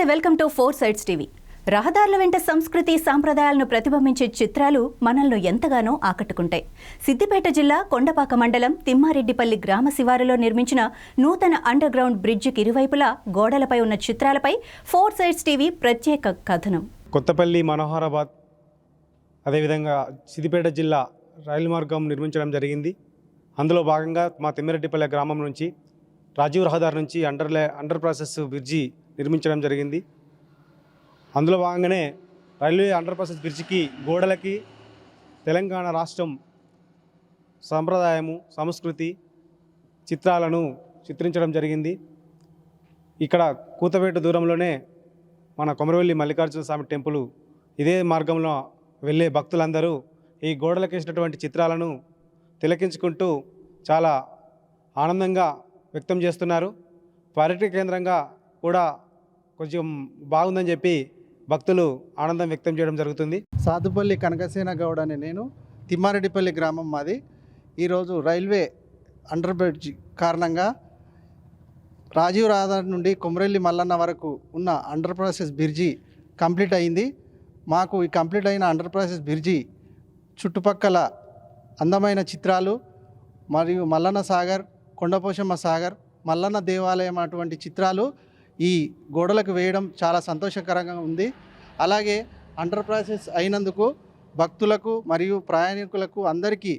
నమస్తే, welcome to 4 sides TV. రహదారుల వెంట సంస్కృతి సాంప్రదాయాలను ప్రతిబింబించే చిత్రాలు మనల్ని ఎంతగానో ఆకట్టుకుంటాయి. సిద్దిపేట జిల్లా కొండపాక మండలం తిమ్మారెడ్డిపల్లి గ్రామ శివారులో నిర్మించిన నూతన అండర్ గ్రౌండ్ బ్రిడ్జికి ఇరువైపులా గోడలపై ఉన్న చిత్రాలపై 4 సైడ్స్ టీవీ ప్రత్యేక కథనం. కొత్తపల్లి మనోహరాబాద్ అదేవిధంగా సిద్దిపేట జిల్లా రైలు మార్గం నిర్మించడం జరిగింది. అందులో భాగంగా మా తిమ్మారెడ్డిపల్లి గ్రామం నుంచి రాజీవ్ రహదారి నుంచి అండర్ ప్రాసెస్ బ్రిడ్జి నిర్మించడం జరిగింది. అందులో భాగంగానే రైల్వే అండర్ ప్రాసెస్ బ్రిడ్జికి గోడలకి తెలంగాణ రాష్ట్రం సంప్రదాయము సంస్కృతి చిత్రాలను చిత్రించడం జరిగింది. ఇక్కడ కూతవేట దూరంలోనే మన కొమరవెల్లి మల్లికార్జున స్వామి టెంపుల్. ఇదే మార్గంలో వెళ్ళే భక్తులందరూ ఈ గోడలకు వేసినటువంటి చిత్రాలను తిలకించుకుంటూ చాలా ఆనందంగా వ్యక్తం చేస్తున్నారు. పర్యాటక కేంద్రంగా కూడా కొంచెం బాగుందని చెప్పి భక్తులు ఆనందం వ్యక్తం చేయడం జరుగుతుంది. సాధుపల్లి కనకసేన గౌడ్ అనే నేను, తిమ్మారెడ్డిపల్లి గ్రామం మాది. ఈరోజు రైల్వే అండర్ బ్రిడ్జ్ కారణంగా రాజీవ్ రహదారి నుండి కొమరెల్లి మల్లన్న వరకు ఉన్న అండర్ ప్రాసెస్ బ్రిడ్జి కంప్లీట్ అయింది. మాకు ఈ కంప్లీట్ అయిన అండర్ ప్రాసెస్ బ్రిడ్జి చుట్టుపక్కల అందమైన చిత్రాలు మరియు మల్లన్న సాగర్, కొండపోశమ్మ సాగర్, మల్లన్న దేవాలయం అటువంటి చిత్రాలు ఈ గోడలకు వేయడం చాలా సంతోషకరంగా ఉంది. అలాగే అండర్ ప్రాసెస్ అయినందుకు భక్తులకు మరియు ప్రయాణికులకు అందరికీ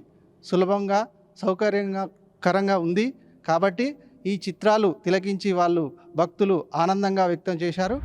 సులభంగా సౌకర్యకరంగా ఉంది. కాబట్టి ఈ చిత్రాలు తిలకించి వాళ్ళు భక్తులు ఆనందంగా వ్యక్తం చేశారు.